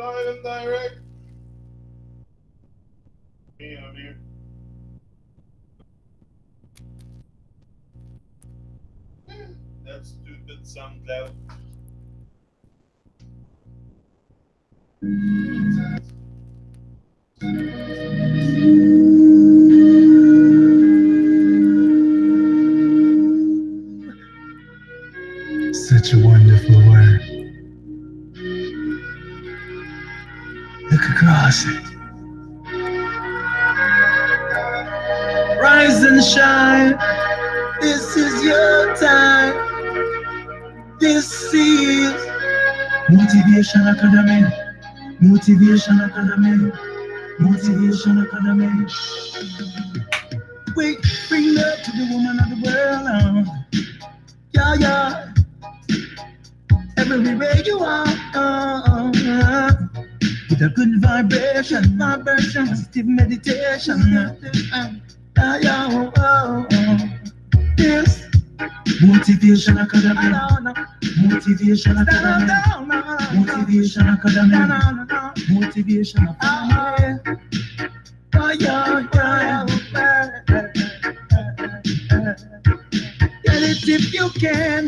live and direct. Me out here. That stupid SoundCloud. Such a wonderful world. Look across it. Rise and shine. This is your time. This is Motivation Academy. Motivation Academy. Motivation Academy. We bring love to the woman of the world. Yeah, yeah. Everywhere you are. With a good vibration, positive meditation. Yes. Motivation Academy. Motivation Academy. Motivation Academy. Motivation Academy. Get it if you can.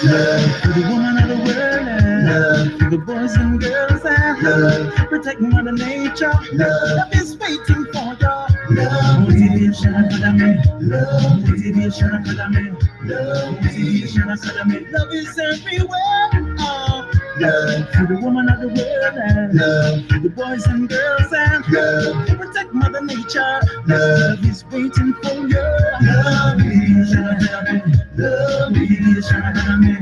Love for the woman of the world, love for the boys and girls, love protect Mother Nature, love is waiting for you. Love Motivation Academy, love Motivation Academy, love Motivation Academy. Love is everywhere. Love for the woman of the world, love for the boys and girls, love protect Mother Nature. Love is waiting for you. Love Motivation Academy, love Motivation Academy,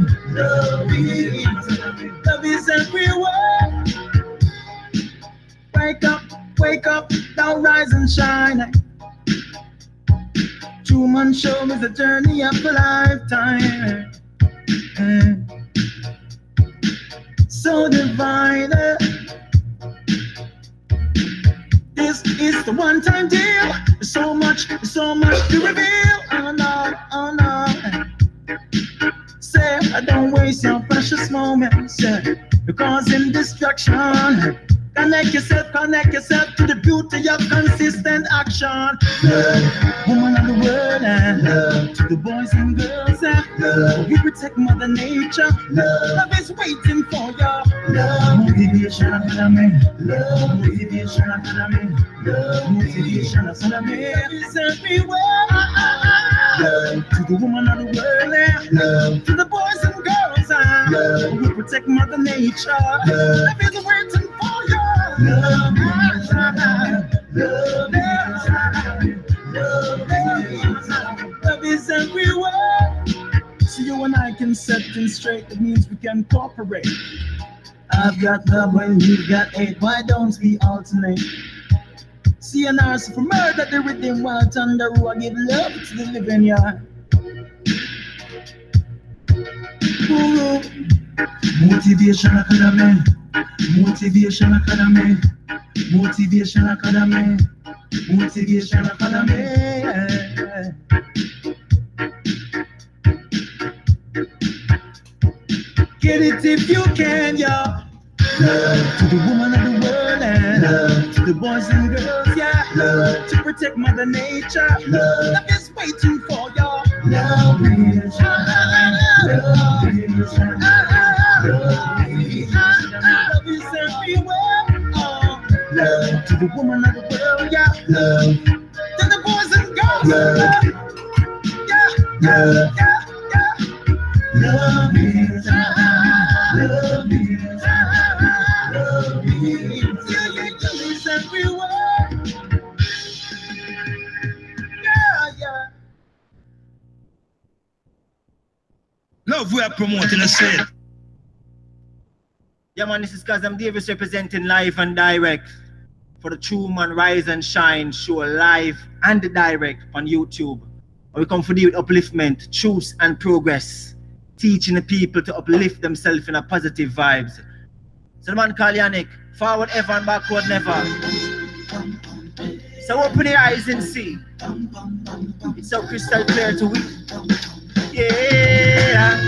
love is everywhere. Wake up, now rise and shine. Truman Show is a journey of a lifetime. So divine. This is the one-time deal. There's so much to reveal. Oh no. Say, don't waste your precious moments. You're causing distraction. Connect yourself to the beauty of consistent action. Love, woman of the world, love to the boys and girls. Love, we protect Mother Nature. Love is waiting for you. Love, Motivation Academy. Love, Motivation Academy. Love, Motivation Academy. Love is everywhere. Love to the woman of the world. Love to the boys and girls. Love, we protect Mother Nature. Love is waiting for you. Love is everywhere. So you and I can set things straight. That means we can cooperate. I've got love when you've got hate. Why don't we alternate? See an arse for murder, the rhythm while thunder. Who I give love to the living yard. Motivation Academy. Motivation Academy. Motivation Academy. Motivation Academy. Get it if you can, yeah. Love to the woman of the world, love to the boys and girls, yeah. Love to protect Mother Nature. Love is waiting for you. Love is everywhere. Love to the woman of the world, yeah. Love to the boys and girls, love. Yeah. Love is everywhere. Yeah. Love we are promoting a set. Yeah man, this is Kazam Davis representing live and direct for the True Man Rise and Shine show, live and direct on YouTube. We come for the upliftment, truth and progress, teaching the people to uplift themselves in a positive vibes. So the man called Yannick, forward ever and backward never. So open your eyes and see. It's so crystal clear to we. Yeah.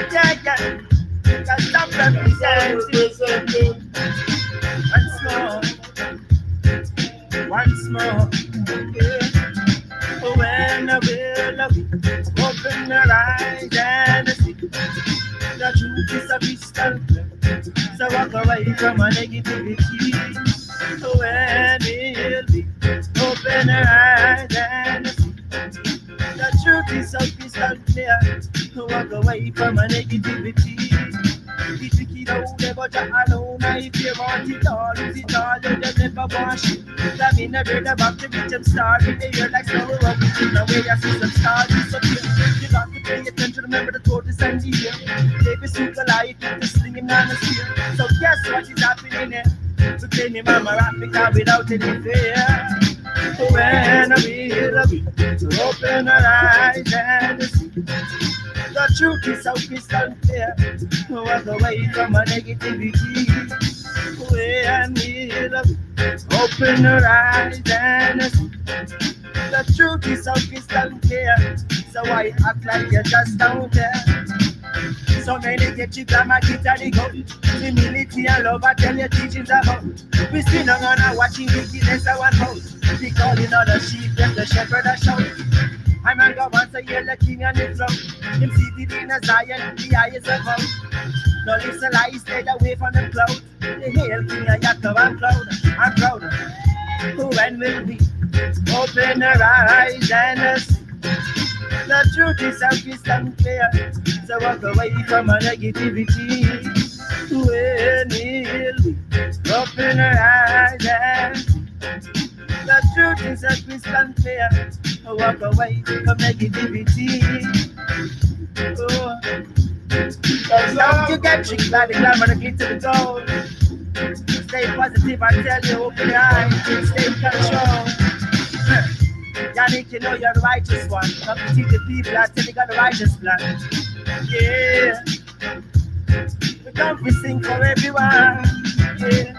Yeah. Stop them. Open your eyes and see. The truth is a crystal clear. So walk away from a negativity. When it be. Open your eyes and see. The truth is so crystal clear. Walk away from a negativity. The tricky though, never just alone. If you want it all, lose it all, you just never wash it. That mean I read about the rich and star. In the air like snow, up in the way I see some stars disappear. You got to pay attention, remember the tortoise and the ear. Baby suit the light, the slinging on the spear. So guess what is happening here? So tell me mama Africa without any fear. When I will open her eyes and see. The truth is so crystal clear. Walk away from a negativity. When we open her eyes and see. The truth is so crystal clear. So why act like you just don't care? So many get you grammar, get a go. Humility and love, I tell you teachings about. We still don't wanna watching wickedness I want out. We calling all the sheep, let the shepherd a shout. I'm a God once a year, the king and the throne. Him seated in a Zion, the eye is above. No listen lie, stayed away from the cloud. The hail king of Jacob, I'm proud, I'm proud. When will we open our eyes and see? The truth is so crystal clear. So walk away from a negativity. When will we open our eyes and see? The truth is so crystal clear. Walk away from negativity. Oh. Don't you get tricked by the glamour, the glitter, the gold. Stay positive, I tell you, open your eyes, stay in control. Yannick, you know you're the righteous one. Come to teach the people, I tell you got the righteous plan. Yeah. We come to sing for everyone. Yeah.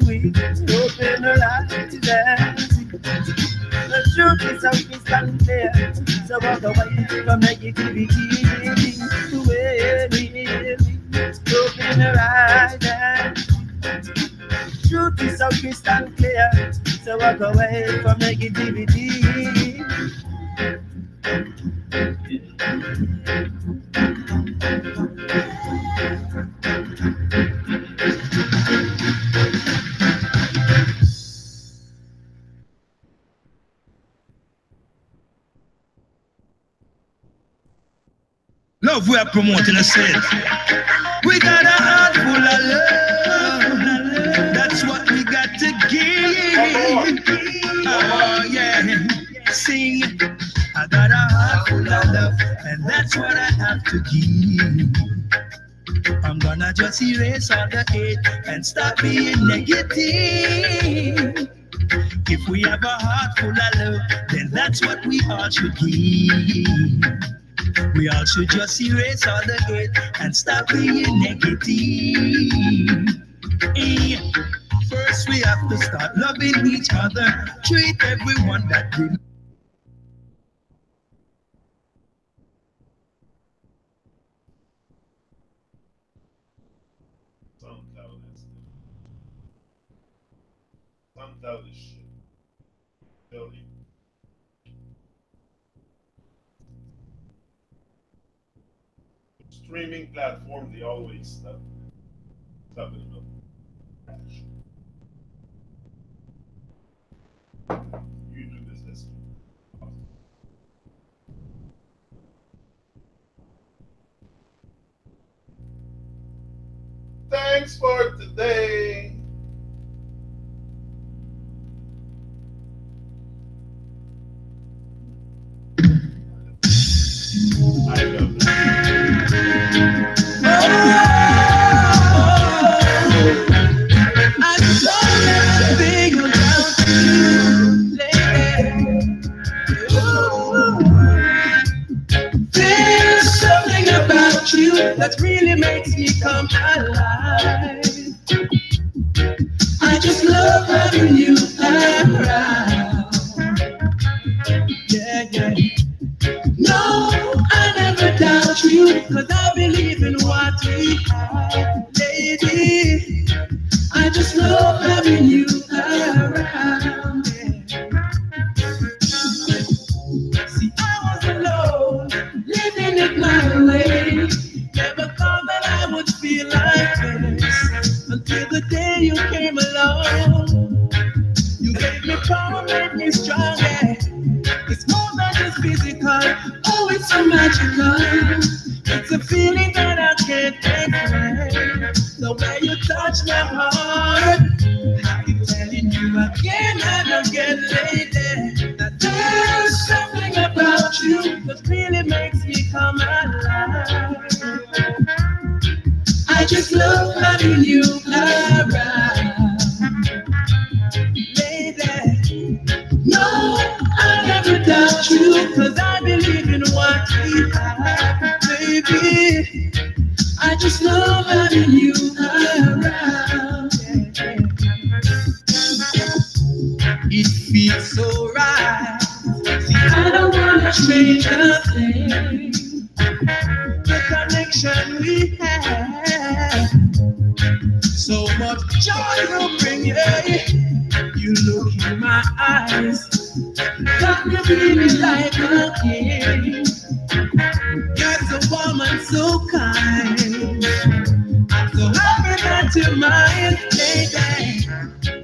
We open our eyes and see. The truth is so crystal clear. So walk away from negativity. We open our eyes and see. Truth is so crystal clear. So walk away from negativity. Love we are promoting a set. We got a heart full of love. That's what we got to give. Oh yeah, sing. I got a heart full of love, and that's what I have to give. I'm gonna just erase all the hate and stop being negative. If we have a heart full of love, then that's what we all should give. We all should just erase all the hate and stop being negative. First we have to start loving each other, treat everyone that we SoundCloud is shit. Tell you. Streaming platform, they always stuff it up. You do this. Thanks for today. I love that. That really makes me come alive. I just love having you around. Yeah, yeah. No, I never doubt you, 'cause I believe in what we have, lady. I just love having you around. Yeah. See, I was alone. living it my way. Never thought that I would feel like this until the day you came along. You gave me power, made me stronger. It's more than just physical. Oh, it's so magical. It's a feeling that I can't explain. The way you touch my heart, I keep telling you again and again, lady, that there's something about you that really makes me come alive. I just love having you around, lady. No, I never doubt you, 'cause I believe in what we have, baby. I just love having you around. It feels so right. See, I don't wanna change a thing. The connection we have, so much joy will bring you. You look in my eyes, got me feeling like a king. You're so warm and so kind. I'm so happy that you're mine, lady.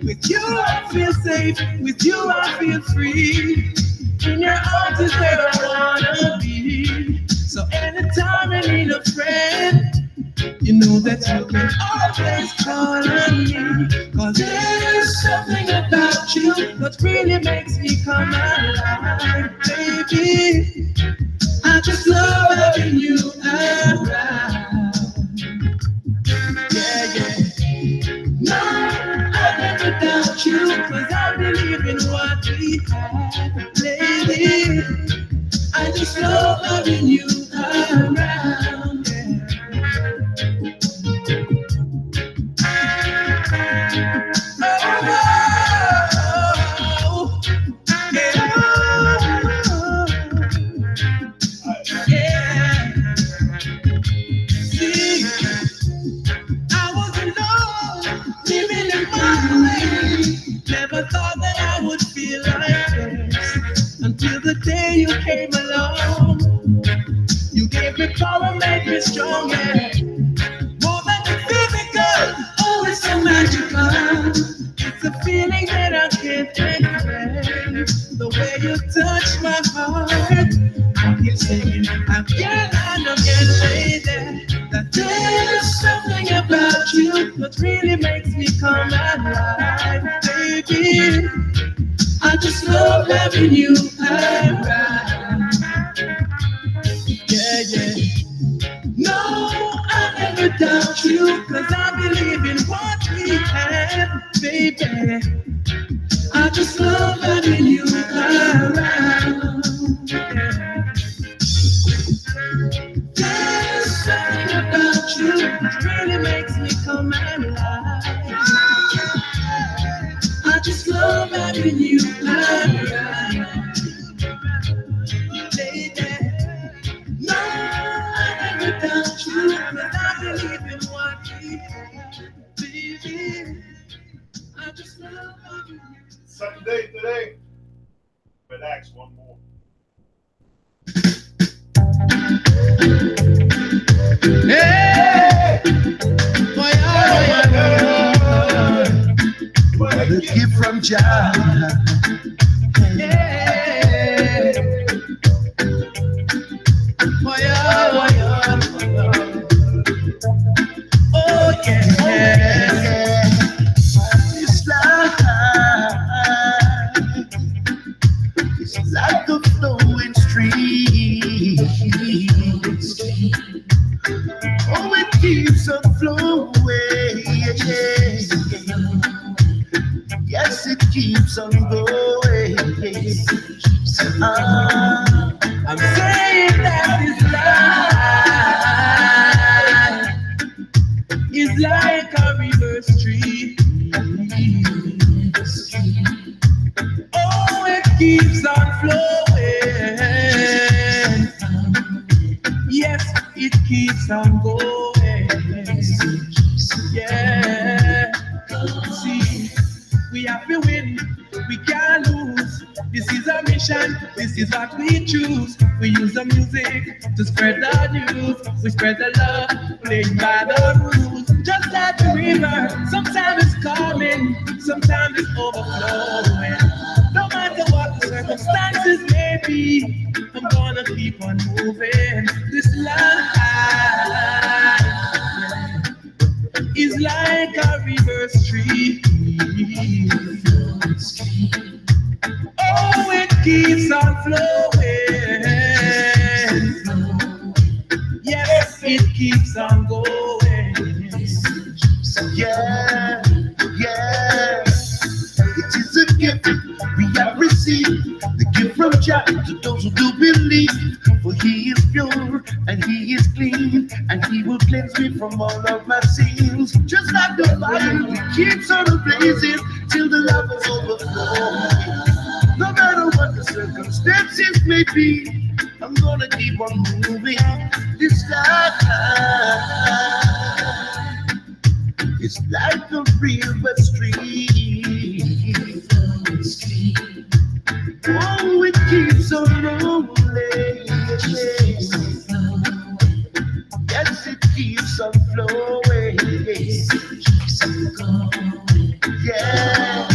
With you I feel safe, with you I feel free. In your arms is where I wanna be. So anytime I need a friend, you know that you can always call on me. 'Cause there's something about you that really makes me come alive, baby. I just love having you around. Yeah, yeah. No, I never doubt you, 'cause I believe in what we have, lady. I just love having you around. Never thought that I would feel like this until the day you came along. You gave me power, made me stronger. More than the physical, oh, it's so magical. It's a feeling that I can't explain. The way you touch my heart, I keep saying again and again, lady, that there's something about you that really makes me come alive, baby. I just love having you around. Yeah, yeah. No, I never doubt you, 'cause I believe in what we have, baby. I just love having you around. There's something about you that really makes me come alive. I just love having you around, lady. No, I never doubt you, 'cause I believe in what we have, baby. I just love having you. Second date today. Relax one more. Hey! What a gift from Jah. Yeah. Oh yeah. It's like a flowing stream. Oh, it keeps on flowing. Yes, it keeps on going. I'm saying that this life is like a river stream. Oh, it keeps on flowing. Yes, it keeps on going. Yeah. See, we have to win, we can't lose. This is our mission, this this is what we choose. We use the music to spread the news. We spread the love, playing by the rules. Just like the river, sometimes it's coming, sometimes it's overflowing. No matter what the circumstances may be, I'm gonna keep on moving. This life is like a river stream. Oh, it keeps on flowing. Yes, it keeps on going. Yeah, yeah. It is a gift we have received, the gift from Jah to those who do believe. For He is pure and He is clean, and He will cleanse me from all of my sins. Just like the fire, He keeps on blazing till the love is overflowing. No matter what the circumstances may be, I'm gonna keep on moving. This life is like a river stream. Oh, it keeps on rolling. Yes, it keeps on flowing. Yeah.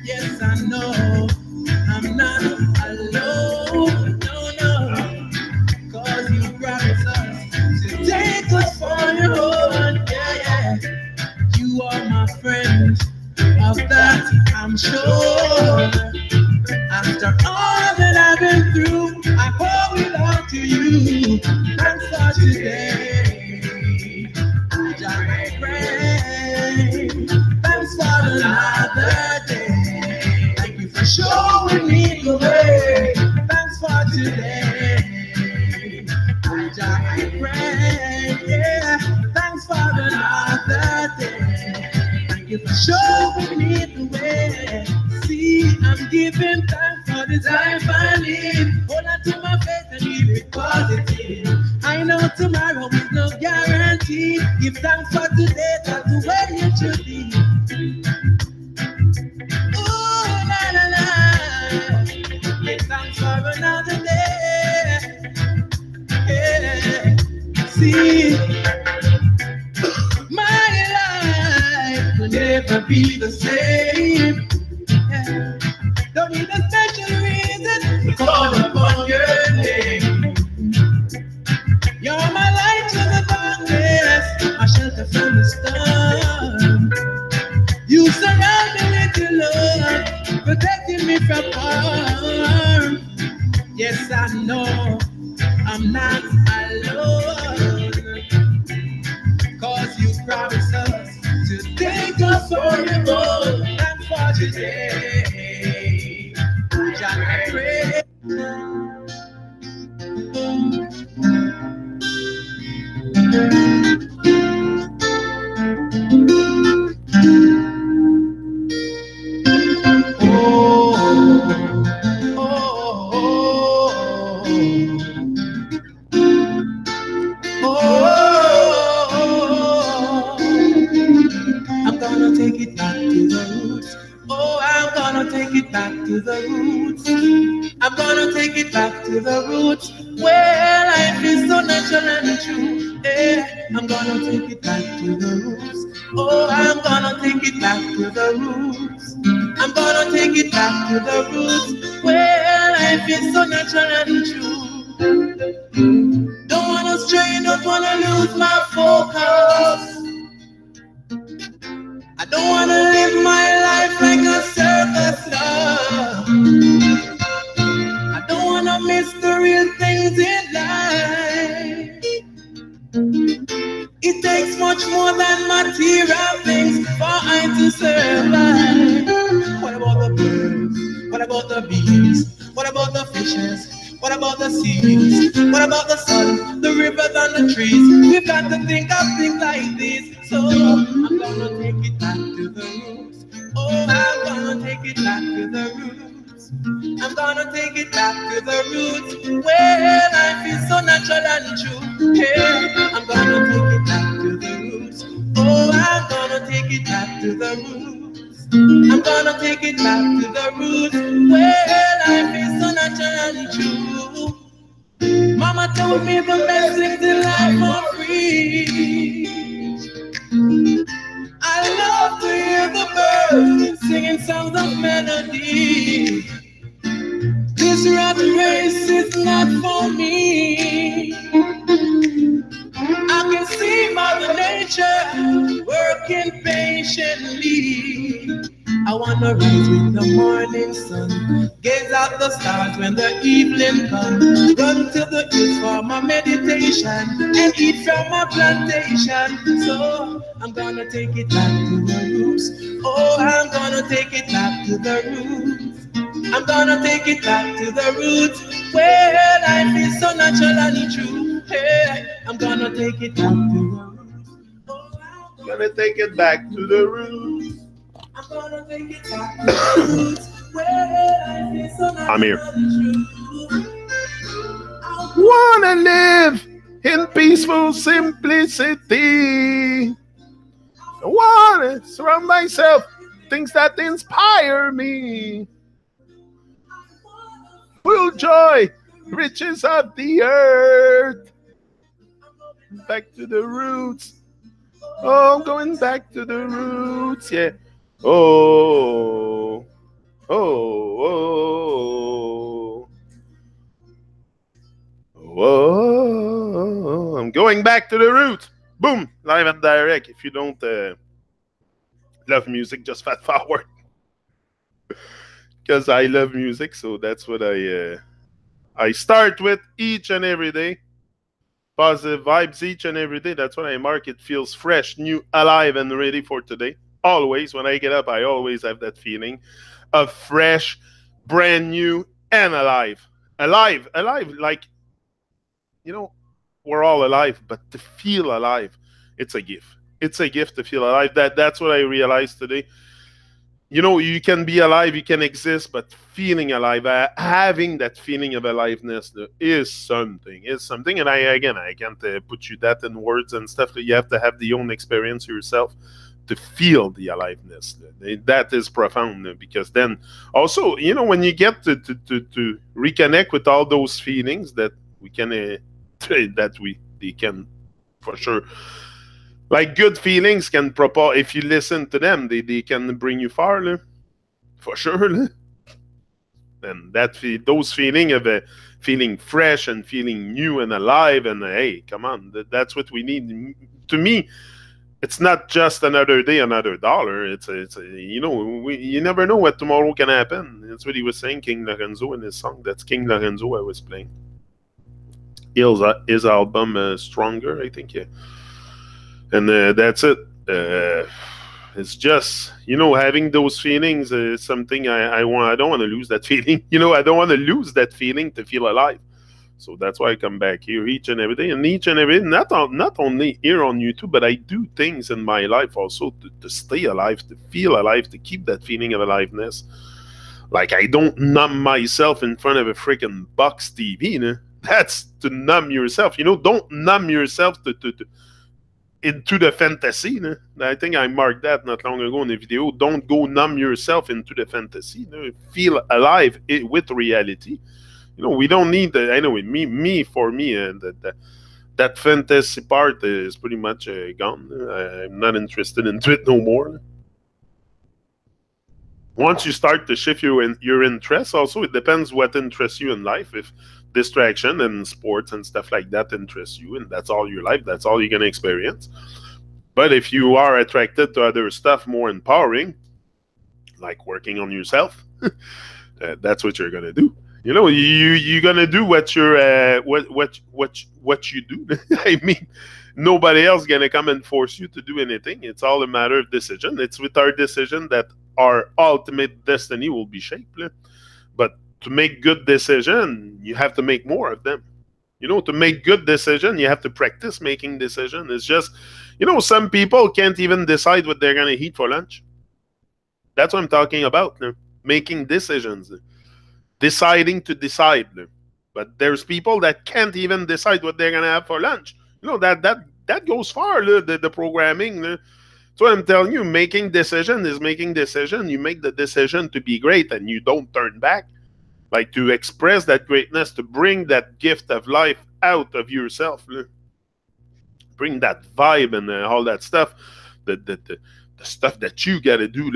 Yes, I know I'm not belong to you. Thanks for today. I just pray. Thanks for another day. Thank you for showing me the way. Thanks for today. I just pray. Yeah. Thanks for another day. Thank you for showing me the way. See, I'm giving thanks for this life I live. Hold on to my faith and keep it positive. I know tomorrow is no guarantee. Give thanks for today, that's the way it should be. Ooh, la la la. Give thanks for another day. Yeah. See, my life will never be the same. Yeah. Don't need a special reason to call upon your name. You're my light to the darkness, my shelter from the storm. You surround me with your love, protecting me from harm. Yes, I know I'm not alone, 'cause you promised us to take us for the road. And for today, Jah I pray. I'm gonna take it back to the roots. Oh, I'm gonna take it back to the roots. I'm gonna take it back to the roots where life is so natural and true. Yeah, I'm gonna take it back to the roots. Oh, I'm gonna take it back to the roots. I'm gonna take it back to the roots where life is so natural and true. Don't wanna stray, don't wanna lose my focus. I don't wanna live my life like a circus love. I don't wanna miss the real things in life. It takes much more than material things for I to survive. What about the birds? What about the bees? What about the fishes? What about the seas? What about the sun, the rivers and the trees? We've got to think of things like this. So I'm gonna take it back to the roots. Oh, I'm gonna take it back to the roots. I'm gonna take it back to the roots where life is so natural and true. Yeah, I'm gonna take it back to the roots. Oh, I'm gonna take it back to the roots. I'm gonna take it back to the roots where life is so natural and true. Mama told me the best things in life are free. I love to hear the birds singing songs of melody. This rat race is not for me. I can see Mother Nature working patiently. I wanna rise with the morning sun, gaze at the stars when the evening comes, run to the hills for my meditation, and eat from my plantation. So I'm gonna take it back to the roots. Oh, I'm gonna take it back to the roots. I'm gonna take it back to the roots where life is so natural and true. Hey, I'm gonna take it back to the roots. Oh, I'm gonna take it back to the roots. I'm gonna take it back to the roots where life is so natural and true. Wanna live in peaceful simplicity. I wanna surround myself things that inspire me. Full joy, riches of the earth. Back to the roots. Oh, I'm going back to the roots, yeah. Oh, oh, oh, oh, I'm going back to the roots. Boom, live and direct. If you don't love music, just fast forward. Because I love music, so that's what I I start with each and every day. Positive vibes each and every day. That's what I mark. It feels fresh, new, alive, and ready for today. Always, when I get up, I always have that feeling of fresh, brand new, and alive. Alive, alive. Like, you know, we're all alive, but to feel alive, it's a gift. It's a gift to feel alive. That's what I realized today. You know, you can be alive, you can exist, but feeling alive, having that feeling of aliveness is something. Is something, and I can't put you that in words and stuff. You have to have the own experience yourself to feel the aliveness. That is profound because then also, you know, when you get to reconnect with all those feelings that we can that we they can for sure, like good feelings can propel if you listen to them, they can bring you far for sure. And those feeling of feeling fresh and feeling new and alive, and hey, come on, that's what we need. To me, it's not just another day, another dollar. It's you know, you never know what tomorrow can happen. That's what he was saying, King Lorenzo, in his song. That's King Lorenzo I was playing. His album Stronger, I think, yeah. And that's it. It's just, you know, having those feelings is something I want. I don't want to lose that feeling. You know, I don't want to lose that feeling to feel alive. So that's why I come back here each and every day, and each and every day, not only here on YouTube, but I do things in my life also to stay alive, to feel alive, to keep that feeling of aliveness. Like I don't numb myself in front of a freaking box TV. You know? That's to numb yourself. You know, don't numb yourself into the fantasy. No? I think I marked that not long ago in the video. Don't go numb yourself into the fantasy. No? Feel alive with reality. You know, we don't need the. I know for me, that fantasy part is pretty much gone. I'm not interested into it no more. Once you start to shift your interests, also it depends what interests you in life. If distraction and sports and stuff like that interests you, and that's all your life, that's all you're gonna experience. But if you are attracted to other stuff more empowering, like working on yourself, that's what you're gonna do. You know, you're gonna do what you're what you do. I mean, nobody else gonna come and force you to do anything. It's all a matter of decision. It's with our decision that our ultimate destiny will be shaped. But to make good decision, you have to make more of them. You know, to make good decision, you have to practice making decision. It's just, you know, some people can't even decide what they're gonna eat for lunch. That's what I'm talking about. Making decisions. Deciding to decide. But there's people that can't even decide what they're gonna have for lunch. You know, that goes far, the programming. So I'm telling you, making decision is making decision. You make the decision to be great and you don't turn back. Like to express that greatness, to bring that gift of life out of yourself. Bring that vibe and all that stuff. The stuff that you gotta do.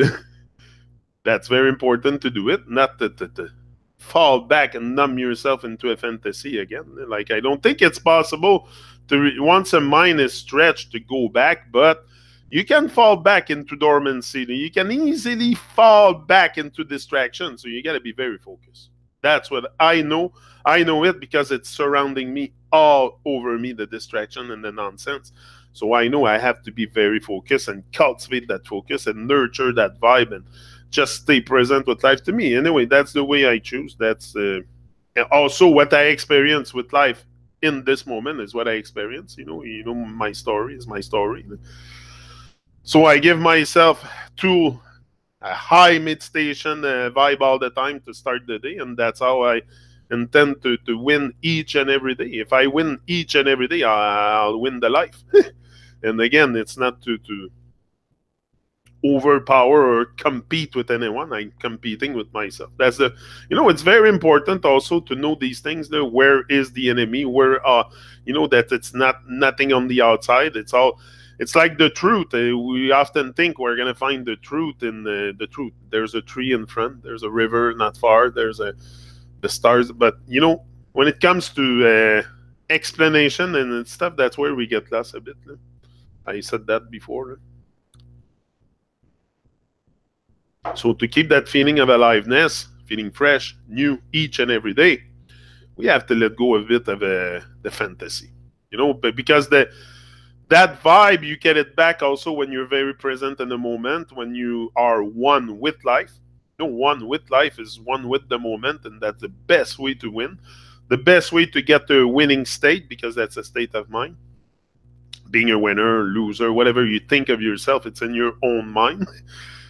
That's very important to do it, not to fall back and numb yourself into a fantasy again. Like, I don't think it's possible to, once a mind is stretched, to go back, but you can fall back into dormancy. You can easily fall back into distraction, so you got to be very focused. That's what I know. I know it because it's surrounding me, all over me, the distraction and the nonsense. So I know I have to be very focused and cultivate that focus and nurture that vibe and just stay present with life. To me, anyway, that's the way I choose. That's also what I experience with life in this moment is what I experience. You know, my story is my story. So I give myself to a high meditation vibe all the time to start the day, and that's how I intend to win each and every day. If I win each and every day, I'll win the life. And again, it's not to overpower or compete with anyone. I'm competing with myself. That's the, you know, it's very important also to know these things. Where is the enemy? Where you know, that it's nothing on the outside. It's all, it's like the truth. We often think we're gonna find the truth in the truth. There's a tree in front. There's a river not far. There's the stars. But you know, when it comes to explanation and stuff, that's where we get lost a bit. I said that before. So to keep that feeling of aliveness, feeling fresh, new each and every day, we have to let go a bit of the fantasy, but because that vibe, you get it back also when you're very present in the moment, when you are one with life. One with life is one with the moment, and that's the best way to win. The best way to get to a winning state, because that's a state of mind. Being a winner, loser, whatever you think of yourself, it's in your own mind.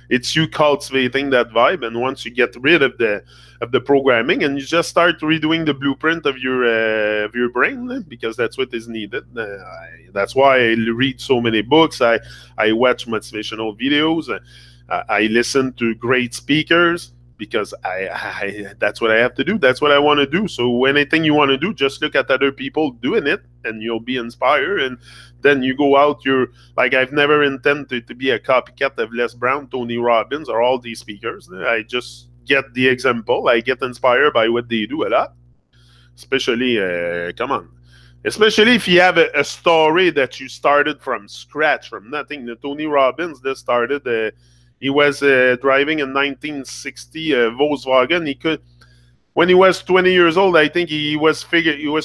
It's you cultivating that vibe, and once you get rid of the programming, and you just start redoing the blueprint of your brain, because that's what is needed. That's why I read so many books. I watch motivational videos. I listen to great speakers, because that's what I have to do. That's what I want to do. So anything you want to do, just look at other people doing it, and you'll be inspired. And then you go out. You're like, I've never intended to be a copycat of Les Brown, Tony Robbins, or all these speakers. I just get the example. I get inspired by what they do a lot. Especially, come on. Especially if you have a story that you started from scratch, from nothing. The Tony Robbins just started. He was driving in 1960 Volkswagen. When he was 20 years old, I think he was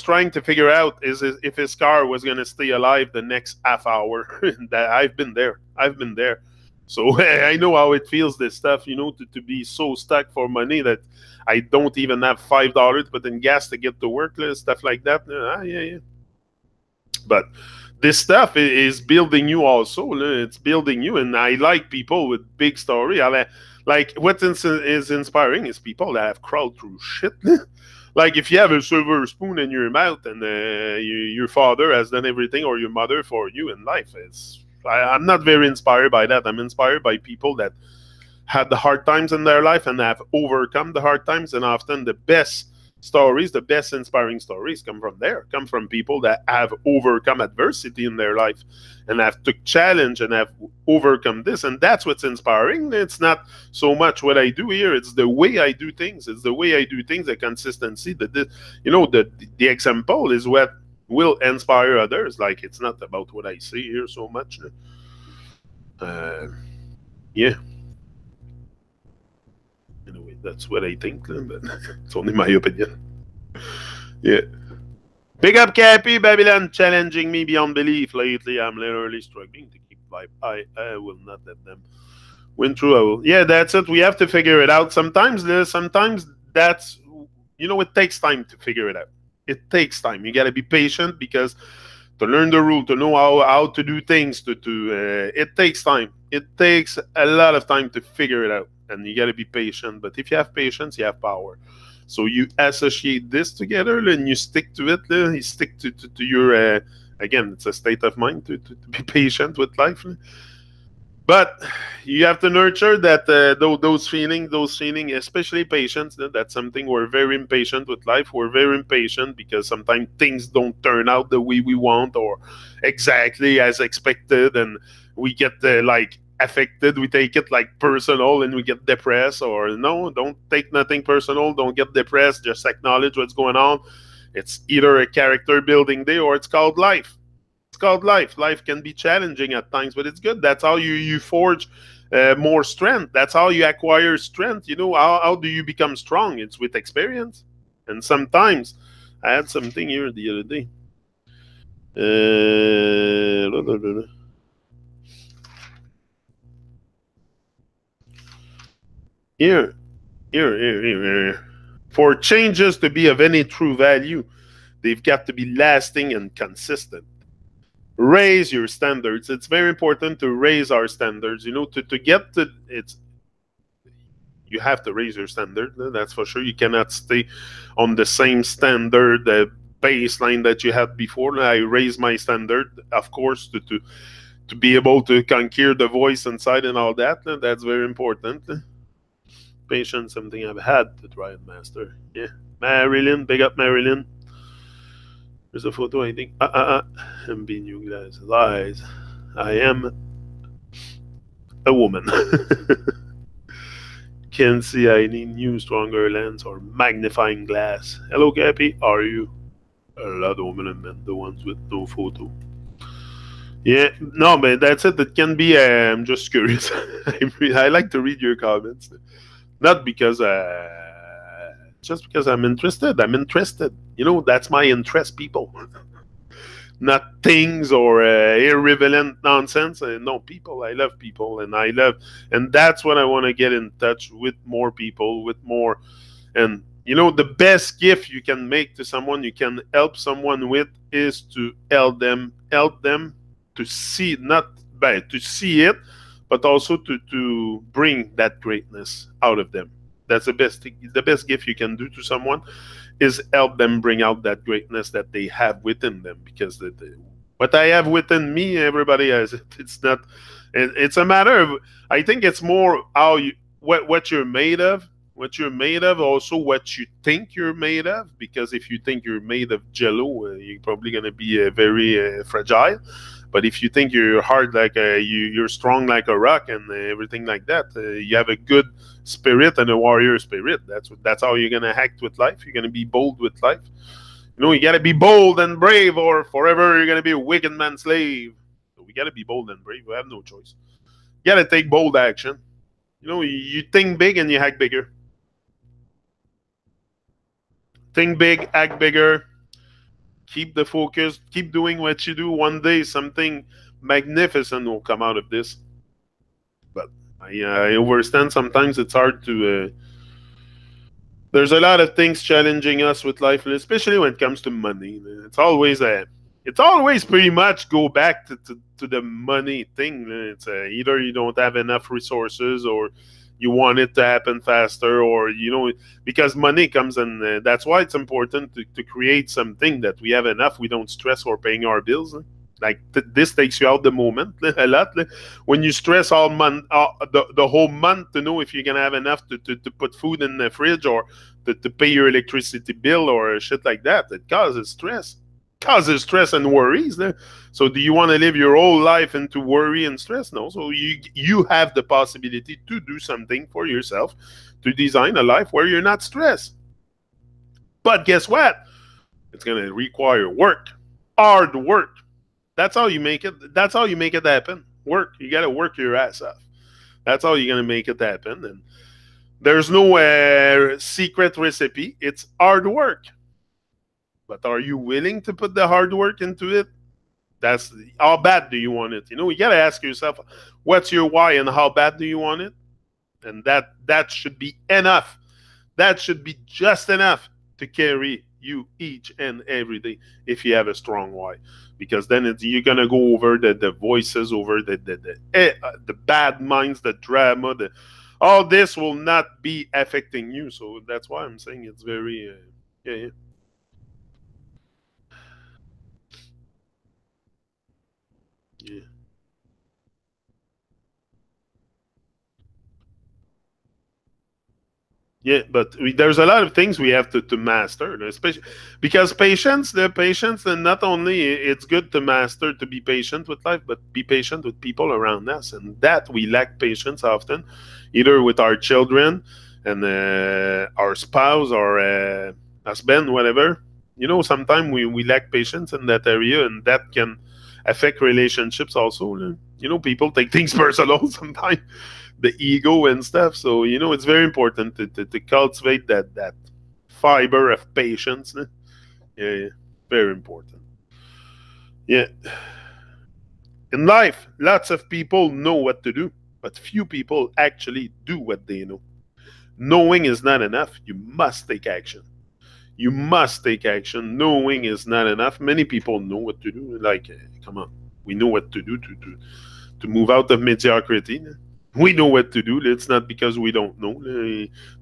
trying to figure out if his car was going to stay alive the next half hour. I've been there. So I know how it feels, this stuff, to be so stuck for money that I don't even have $5 to put in gas to get to work, stuff like that. Yeah. But this stuff is building you also. It's building you, and I like people with big story. Like what is inspiring is people that have crawled through shit. Like if you have a silver spoon in your mouth, and your father has done everything, or your mother for you in life, I'm not very inspired by that. I'm inspired by people that had the hard times in their life and have overcome the hard times, and often the best stories, the best inspiring stories come from people that have overcome adversity in their life and have took challenge and have overcome this. And that's what's inspiring. It's not so much what I do here, it's the way I do things. The consistency, the example is what will inspire others. Like, it's not about what I say here so much. Yeah. Anyway, that's what I think, but it's only my opinion. Yeah. Big up, Cappy. Babylon challenging me beyond belief lately. I'm literally struggling to keep vibe. I will not let them win through. Yeah, that's it. We have to figure it out. Sometimes that's, it takes time to figure it out. It takes time. You got to be patient, because to learn the rule, to know how to do things, it takes time. It takes a lot of time to figure it out. And you got to be patient. But if you have patience, you have power. So you associate this together, and you stick to it. You stick to your, again, it's a state of mind to be patient with life. But you have to nurture that those feelings, especially patience. That's something we're very impatient with life. We're very impatient because sometimes things don't turn out the way we want or exactly as expected. And we get affected, we take it like personal, and we get depressed. Or no, don't take nothing personal, don't get depressed, just acknowledge what's going on. It's either a character building day, or it's called life. Life can be challenging at times, but it's good. That's how you forge more strength. That's how you acquire strength. How do you become strong? It's with experience. And sometimes I had something here the other day. Here. For changes to be of any true value, they've got to be lasting and consistent. Raise your standards. It's very important to raise our standards. To get to it's, you have to raise your standard. That's for sure. You cannot stay on the same standard, baseline that you had before. I raise my standard, of course, to be able to conquer the voice inside and all that. That's very important. Patience, something I've had to try and master. Yeah, Marilyn, big up Marilyn. There's a photo, I think. MB new glasses. Eyes. I am a woman. Can't see. I need new, stronger lens or magnifying glass. Hello, Cappy. Are you? A lot of women and men, the ones with no photo. Yeah, no, but that's it. It can be. I'm just curious. I like to read your comments, not because just because I'm interested. I'm interested. You know, that's my interest, people. Not things or irrelevant nonsense. No, people. I love people, and and that's what I want to get in touch with more people, with more. And you know, the best gift you can make to someone, you can help someone with, is to help them to see, not to see it, but also to bring that greatness out of them. That's the best gift you can do to someone, is help them bring out that greatness that they have within them. Because what I have within me, everybody has it. It's not. It's a matter of. I think it's more how you what you're made of. What you're made of, also what you think you're made of. Because if you think you're made of jello, you're probably going to be very fragile. But if you think you're hard like you're strong like a rock and everything like that, you have a good spirit and a warrior spirit. That's how you're gonna act with life. You're gonna be bold with life. You know, you gotta be bold and brave, or forever you're gonna be a wicked man's slave. So we gotta be bold and brave. We have no choice. You gotta take bold action. You know, you think big and you act bigger. Think big, act bigger. Keep the focus. Keep doing what you do. One day, something magnificent will come out of this. But I understand sometimes it's hard to. There's a lot of things challenging us with life, especially when it comes to money. It's always pretty much go back to the money thing. It's either you don't have enough resources, or you want it to happen faster, or because money comes, and that's why it's important to create something that we have enough. We don't stress or paying our bills. Like this takes you out the moment a lot. When you stress all month, the whole month to know if you're gonna have enough to put food in the fridge, or to pay your electricity bill or shit like that, it causes stress. And worries. So do you want to live your whole life into worry and stress? No. So you have the possibility to do something for yourself, to design a life where you're not stressed. But guess what? It's going to require work, hard work. That's how you make it. That's how you make it happen. Work. You got to work your ass off. That's how you're going to make it happen. And there's no secret recipe. It's hard work. But are you willing to put the hard work into it? That's how bad do you want it? You got to ask yourself, what's your why and how bad do you want it? And that should be enough. That should be just enough to carry you each and every day if you have a strong why. Because then you're going to go over the voices, over the bad minds, the drama, all this will not be affecting you. So that's why I'm saying it's very, yeah. Yeah. Yeah, but there's a lot of things we have to master, especially because the patience, and not only it's good to master, to be patient with life, but be patient with people around us, and that we lack patience often, either with our children and our spouse or husband, whatever. Sometimes we lack patience in that area, and that can affect relationships also. People take things personal sometimes, the ego and stuff. So it's very important to cultivate that fiber of patience. Yeah, very important. Yeah. In life, lots of people know what to do, but few people actually do what they know. Knowing is not enough. You must take action. You must take action. Knowing is not enough. Many people know what to do. Like, come on, we know what to do to move out of mediocrity. We know what to do. It's not because we don't know.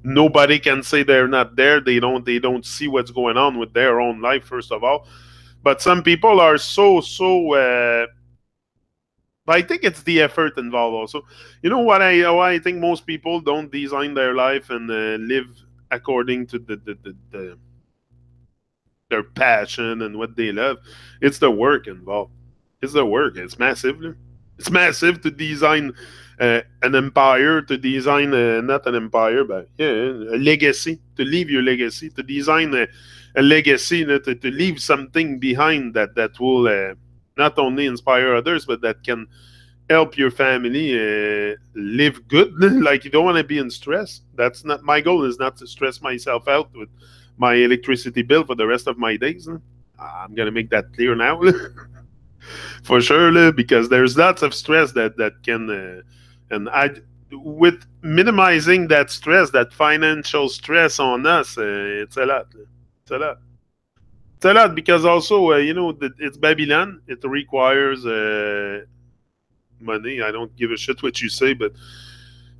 Nobody can say they're not there. They don't see what's going on with their own life, first of all. But some people are so. But I think it's the effort involved also. What I think most people don't design their life and live according to their passion and what they love. It's the work involved. It's the work. It's massive. It's massive to design an empire, to design not an empire, but a legacy, to leave your legacy, to design a legacy, to leave something behind that will not only inspire others, but that can help your family live good. Like, you don't want to be in stress. That's not my goal. Is not to stress myself out with my electricity bill for the rest of my days. I'm gonna make that clear now. For sure, because there's lots of stress that can and I with minimizing that stress, that financial stress on us, it's a lot. It's a lot. It's a lot because also it's Babylon. It requires money. I don't give a shit what you say, but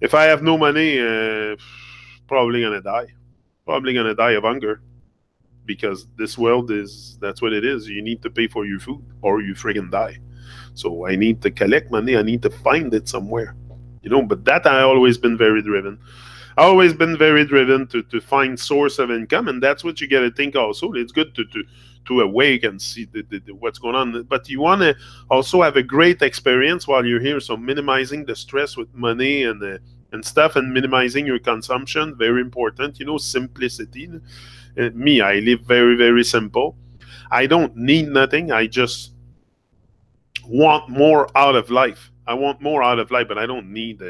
if I have no money, probably gonna die. Probably gonna die of hunger because this world is that's what it is. You need to pay for your food or you friggin' die. So I need to collect money. I need to find it somewhere. But that I always been very driven. I always been very driven to find source of income, and that's what you got to think also. It's good to awake and see what's going on, but you want to also have a great experience while you're here. So minimizing the stress with money and stuff, and minimizing your consumption, very important. Simplicity. Me, I live very, very simple. I don't need nothing. I just want more out of life. I want more out of life, but I don't need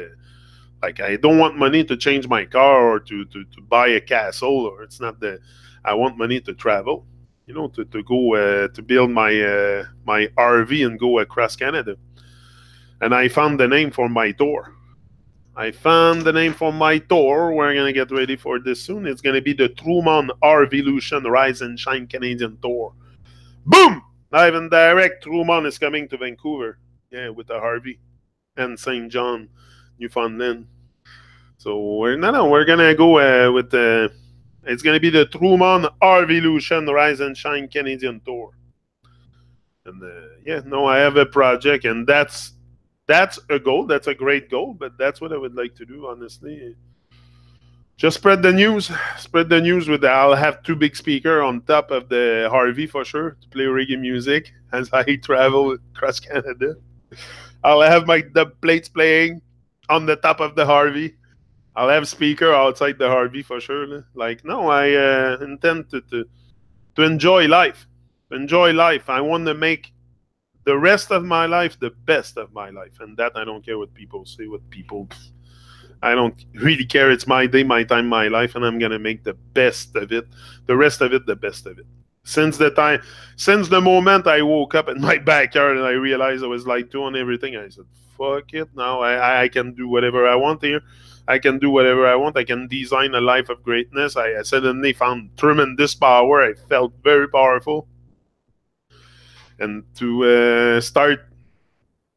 like, I don't want money to change my car or to buy a castle, or it's not the. I want money to travel, to go to build my RV and go across Canada. And I found the name for my tour. I found the name for my tour. We're gonna get ready for this soon. It's gonna be the Truman RVolution Rise and Shine Canadian Tour. Boom! Live and direct. Truman is coming to Vancouver. Yeah, with the Harvey and St. John, Newfoundland. So we're gonna go with the. It's gonna be the Truman RVolution Rise and Shine Canadian Tour. And I have a project, and that's a goal. That's a great goal, but that's what I would like to do, honestly. Just spread the news. Spread the news with I'll have two big speakers on top of the Harvey for sure to play reggae music as I travel across Canada. I'll have the plates playing on the top of the Harvey. I'll have speaker outside the Harvey for sure. Like, no, I intend to enjoy life. Enjoy life. I want to make the rest of my life the best of my life. And that I don't care what people say, I don't really care. It's my day, my time, my life, and I'm going to make the best of it. The rest of it, the best of it. Since the moment I woke up in my backyard and I realized I was lied to on everything, I said, fuck it. Now I can do whatever I want here. I can do whatever I want. I can design a life of greatness. I suddenly found tremendous power. I felt very powerful. And to start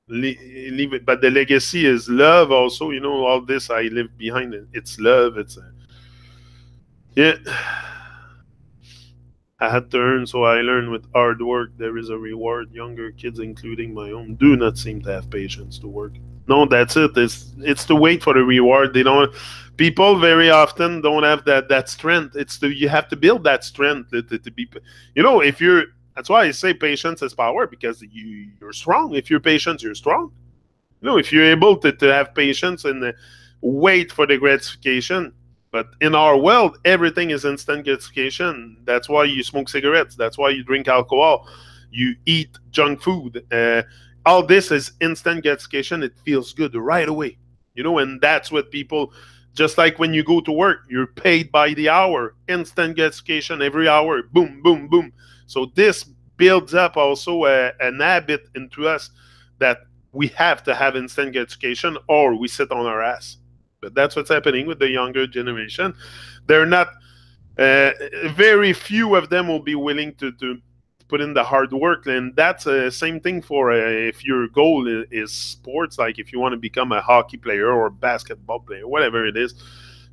leave it. But the legacy is love also. All this I live behind it. It's love. Yeah. I had to earn, so I learned with hard work. There is a reward. Younger kids, including my own, do not seem to have patience to work. No, that's it. It's to wait for the reward. They don't. People very often don't have that strength. You have to build that strength to be. If you're. That's why I say patience is power, because you're strong. If you're patient, you're strong. If you're able to have patience and wait for the gratification. But in our world, everything is instant gratification. That's why you smoke cigarettes. That's why you drink alcohol. You eat junk food. All this is instant gratification. It feels good right away. And that's what people, just like when you go to work, you're paid by the hour. Instant gratification every hour. Boom, boom, boom. So this builds up also an habit into us that we have to have instant gratification or we sit on our ass. But that's what's happening with the younger generation. They're not, very few of them will be willing to put in the hard work. And that's the same thing for if your goal is sports, like if you want to become a hockey player or a basketball player, whatever it is,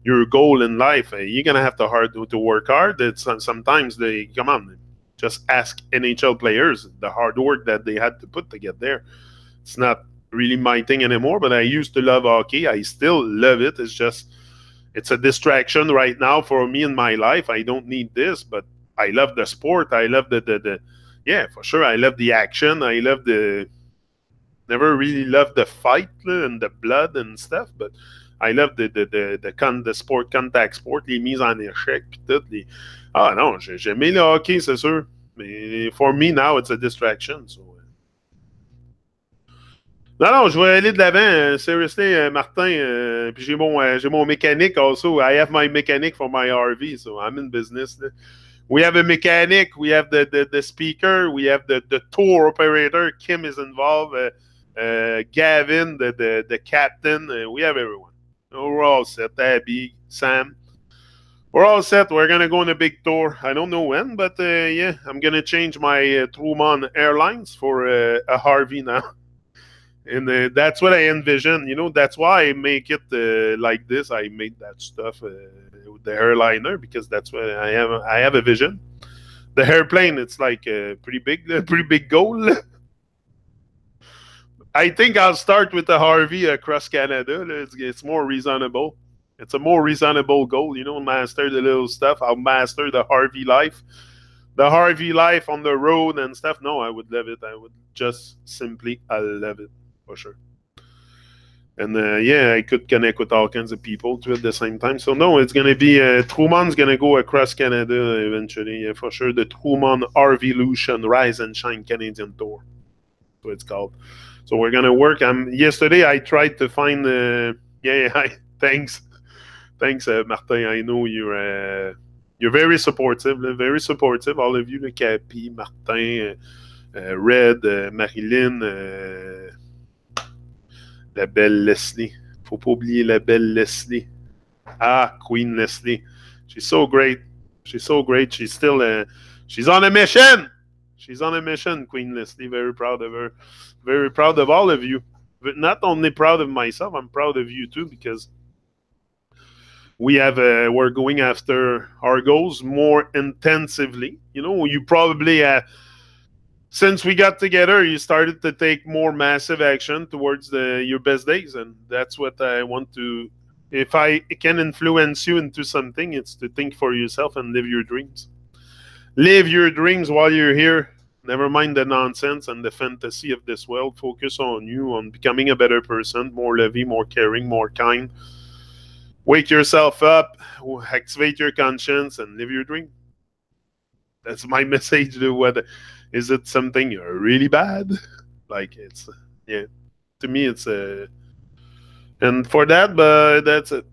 your goal in life, you're going to have to work hard. Sometimes come on, just ask NHL players the hard work that they had to put to get there. It's not really my thing anymore, but I used to love hockey. I still love it. It's a distraction right now for me in my life. I don't need this, but I love the sport. I love yeah, for sure. I love the action. I love never really loved the fight and the blood and stuff, but I love the sport, contact sport, les mises en échec, puis tout. Ah non, j'aimais le hockey, c'est sûr. Mais for me now, it's a distraction. So. Non, non, je vais aller de l'avant. Seriously, Martin. Puis j'ai mon mécanique also. I have my mechanic for my RV, so I'm in business. Là. We have a mechanic. We have the speaker. We have the tour operator. Kim is involved. Gavin, the captain. We have everyone. We're all set. Abby, Sam. We're all set. We're going to go on a big tour. I don't know when, but yeah, I'm going to change my Truman Airlines for a Harvey now. And that's what I envision. You know, that's why I make it like this. I made that stuff with the airliner because that's what I have. I have a vision. The airplane, it's like a pretty big goal. I think I'll start with the Harvey across Canada. It's more reasonable. It's a more reasonable goal. You know, master the little stuff. I'll master the Harvey life. The Harvey life on the road and stuff. No, I would love it. I would just simply, I love it. For sure. And yeah, I could connect with all kinds of people too at the same time. So no, it's going to be Truman's going to go across Canada eventually. Yeah, for sure. The Truman RVolution Rise and Shine Canadian Tour. That's what it's called. So we're going to work. Yesterday I tried to find thanks, Martin. I know you're very supportive, all of you, le Capi, Martin, Red, Marilyn, la belle Leslie. Faut pas oublier la belle Leslie. Ah, Queen Leslie. She's so great. She's so great. She's still, she's on a mission. She's on a mission, Queen Leslie. Very proud of her. Very proud of all of you. But not only proud of myself, I'm proud of you too, because we're going after our goals more intensively. You know, you probably since we got together, you started to take more massive action towards your best days, and that's what I want to. If I can influence you into something, it's to think for yourself and live your dreams. Live your dreams while you're here. Never mind the nonsense and the fantasy of this world. Focus on you, on becoming a better person, more loving, more caring, more kind. Wake yourself up, activate your conscience, and live your dream. That's my message to what. Is it something really bad? Like it's, yeah. To me, it's and for that, but that's it.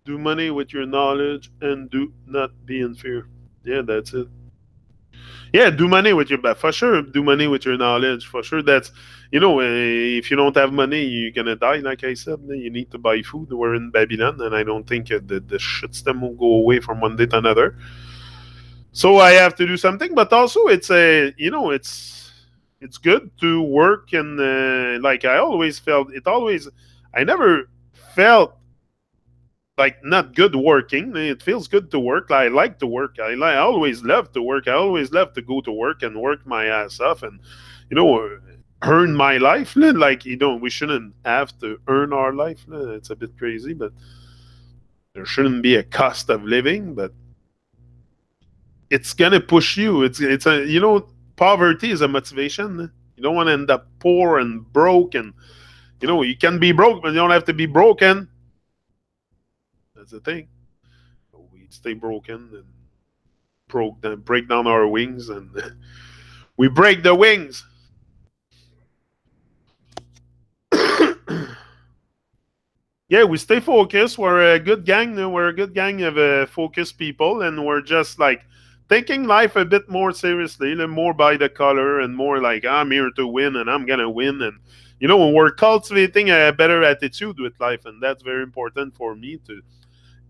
Do money with your knowledge and do not be in fear. Yeah, that's it. Yeah, do money with your, for sure. Do money with your knowledge. For sure, that's, you know, if you don't have money, you're gonna die. Like I said, you need to buy food. We're in Babylon, and I don't think the shit stem will go away from one day to another. So I have to do something, but also it's you know, it's good to work and like I always felt it. I never felt like not good working. It feels good to work. I like to work. I always love to work. I always love to go to work and work my ass off and, you know, earn my life. Like, you know, we shouldn't have to earn our life. It's a bit crazy, but there shouldn't be a cost of living, but it's gonna push you. It's a, you know, poverty is a motivation. You don't want to end up poor and broke, and you know you can be broke, but you don't have to be broken. That's the thing. We stay broken and break down our wings, and we break the wings. Yeah, we stay focused. We're a good gang. We're a good gang of focused people, and we're just like taking life a bit more seriously, more by the color, and more like I'm here to win, and I'm gonna win, and you know, we're cultivating a better attitude with life, and that's very important for me to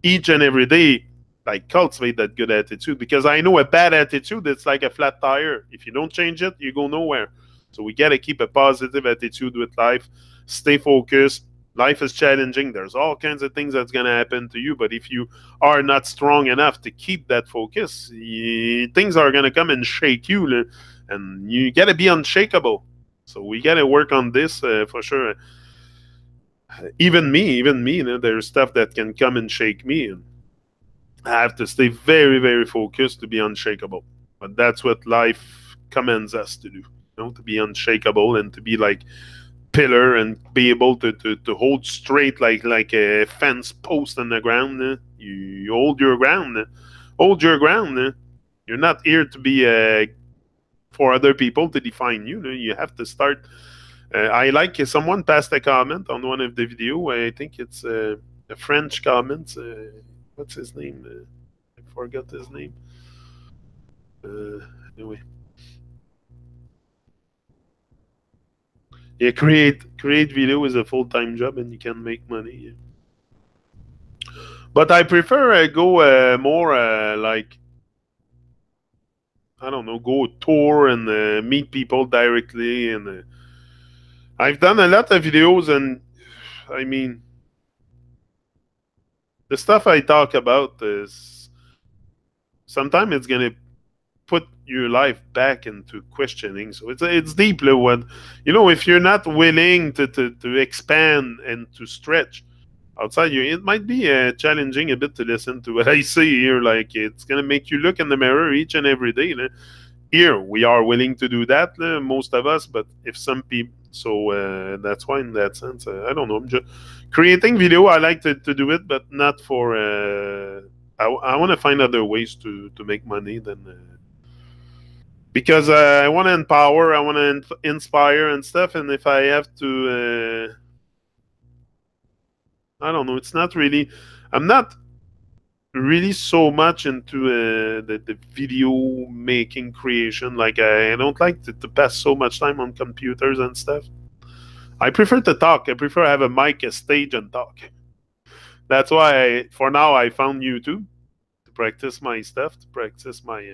each and every day, like cultivate that good attitude, because I know a bad attitude, it's like a flat tire. If you don't change it, you go nowhere. So we gotta keep a positive attitude with life, stay focused. Life is challenging. There's all kinds of things that's going to happen to you. But if you are not strong enough to keep that focus, things are going to come and shake you. And you got to be unshakable. So we got to work on this for sure. Even me, there's stuff that can come and shake me. And I have to stay very, very focused to be unshakable. But that's what life commands us to do. You know, to be unshakable and to be like pillar and be able to hold straight like a fence post on the ground. You hold your ground. Hold your ground. You're not here to be for other people to define you. You have to start I like someone passed a comment on one of the video. I think it's a French comment. What's his name? I forgot his name. Anyway, yeah, create video is a full-time job and you can make money. Yeah. But I prefer go more like, I don't know, go tour and meet people directly. And I've done a lot of videos, and I mean, the stuff I talk about is sometimes it's gonna put your life back into questioning. So it's deeply what, if you're not willing to expand and to stretch outside you, it might be challenging a bit to listen to what I say here. Like, it's gonna make you look in the mirror each and every day. Here we are willing to do that, most of us. But if some people, so that's why in that sense, I don't know. I'm just creating video. I like to do it, but not for. I want to find other ways to make money than. Because I want to empower, I want to inspire and stuff. And if I have to, I don't know. It's not really. I'm not really so much into the video making creation. Like, I don't like to pass so much time on computers and stuff. I prefer to talk. I prefer to have a mic, a stage, and talk. That's why for now I found YouTube to practice my stuff, to practice my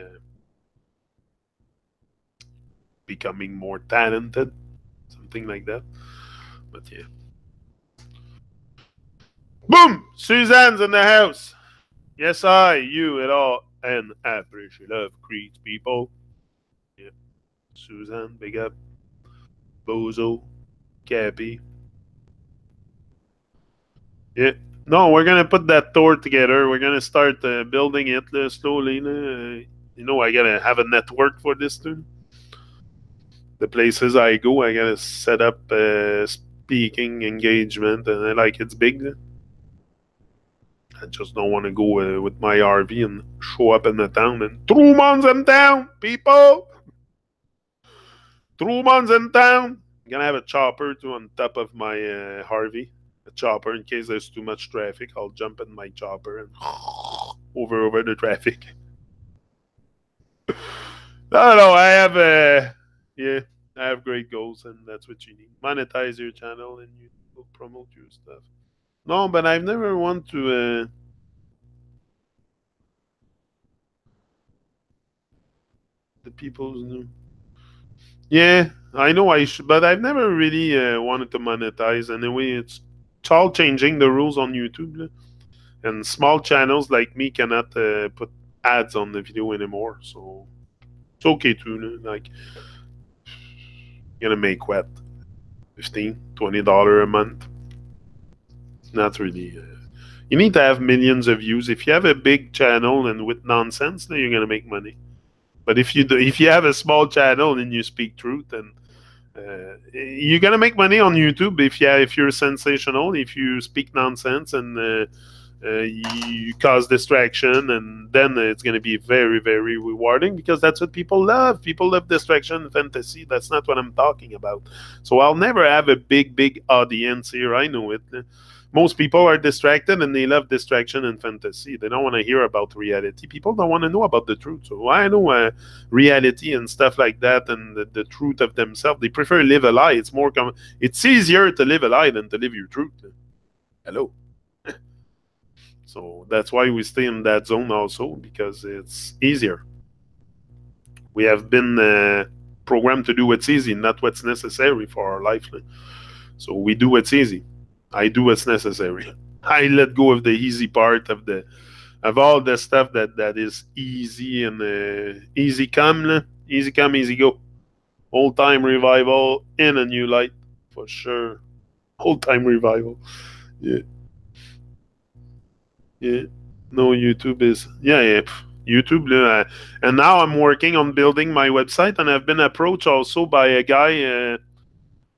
becoming more talented, something like that. But yeah. Boom! Suzanne's in the house. Yes, you, it all, and I appreciate love, creeds, people. Yeah. Suzanne, big up. Bozo, Cappy. Yeah. No, we're gonna put that tour together. We're gonna start building it slowly. I gotta have a network for this too. The places I go, I gotta set up speaking engagement, and it's big. I just don't want to go with my RV and show up in the town and Truman's in town, people. Truman's in town. I'm gonna have a chopper too on top of my RV. A chopper in case there's too much traffic. I'll jump in my chopper and over the traffic. I don't know. I have I have great goals, and that's what you need. Monetize your channel, and you will promote your stuff. No, but I've never want to. The people's new. Yeah, I know I should, but I've never really wanted to monetize. Anyway, it's all changing the rules on YouTube, and small channels like me cannot put ads on the video anymore. So it's okay too. Like, you're gonna make what, $15, $20 a month? Not really. You need to have millions of views. If you have a big channel and with nonsense, then you're gonna make money. But if you have a small channel and you speak truth, then you're gonna make money on YouTube. If you're sensational, if you speak nonsense and you cause distraction, and then it's gonna be very, very rewarding, because that's what people love. People love distraction and fantasy. That's not what I'm talking about. So I'll never have a big audience here. I know it. Most people are distracted and they love distraction and fantasy. They don't want to hear about reality. People don't want to know about the truth. So I know reality and stuff like that, and the truth of themselves. They prefer live a lie. It's more it's easier to live a lie than to live your truth. Hello. So that's why we stay in that zone also, because it's easier. We have been programmed to do what's easy, not what's necessary for our life. So we do what's easy. I do what's necessary. I let go of the easy part of all the stuff that is easy and easy come, easy go. Old time revival in a new light, for sure. Old time revival, yeah. No, YouTube is YouTube. And now I'm working on building my website, and I've been approached also by a guy.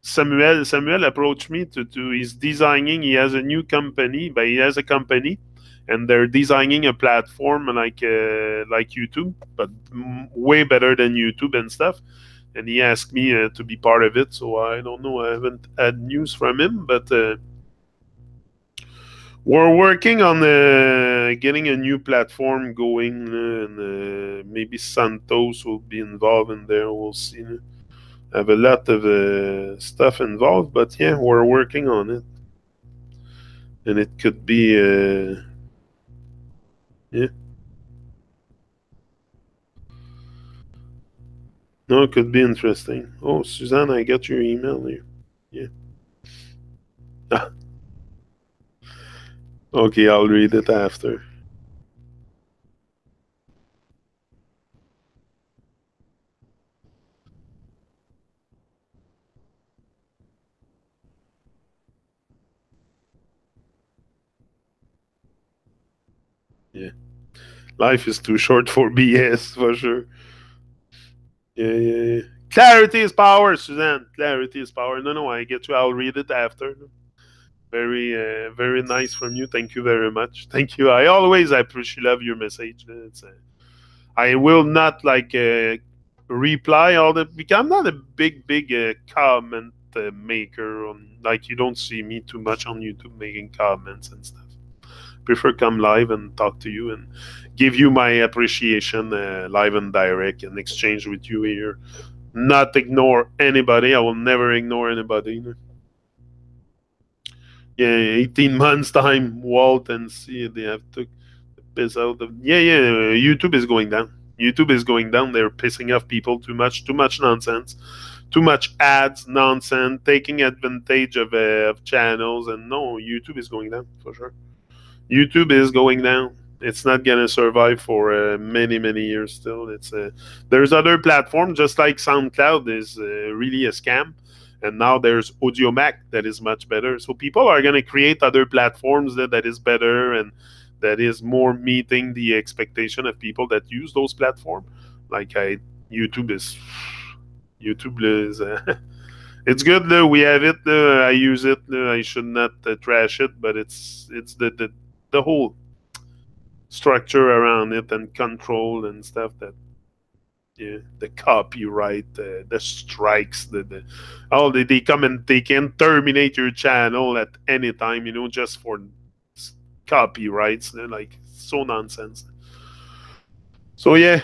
Samuel approached me he's designing. He has a new company, but he has a company, and they're designing a platform like YouTube, but way better than YouTube and stuff. and he asked me to be part of it. So I don't know. I haven't had news from him, but we're working on getting a new platform going, and maybe Santos will be involved in there. We'll see. I have a lot of stuff involved, but yeah, we're working on it, and it could be yeah. No, it could be interesting. Oh, Suzanne, I got your email here. Yeah. Okay, I'll read it after. Yeah. Life is too short for BS, for sure. Yeah. Clarity is power, Suzanne. Clarity is power. No, I get you. I'll read it after. Very nice from you. Thank you very much. Thank you. I always appreciate love your message. I will not like reply all the because I'm not a big comment maker. Like you don't see me too much on YouTube making comments and stuff. Prefer come live and talk to you and give you my appreciation live and direct and exchange with you here. Not ignore anybody. I will never ignore anybody. Yeah, 18 months time, Walt and see they have to piss out of. Yeah. YouTube is going down. YouTube is going down. They're pissing off people too much nonsense, too much ads, nonsense, taking advantage of channels, and no, YouTube is going down for sure. YouTube is going down. It's not gonna survive for many years still. It's there's other platforms just like SoundCloud is really a scam, and now there's AudioMac that is much better. So people are gonna create other platforms that is better and that is more meeting the expectation of people that use those platforms. Like YouTube is YouTube is. It's good though. We have it. I use it. I should not trash it, but it's the whole structure around it and control and stuff that yeah, the copyright, the strikes, they come and they can terminate your channel at any time, just for copyrights. They're like so nonsense. So yeah,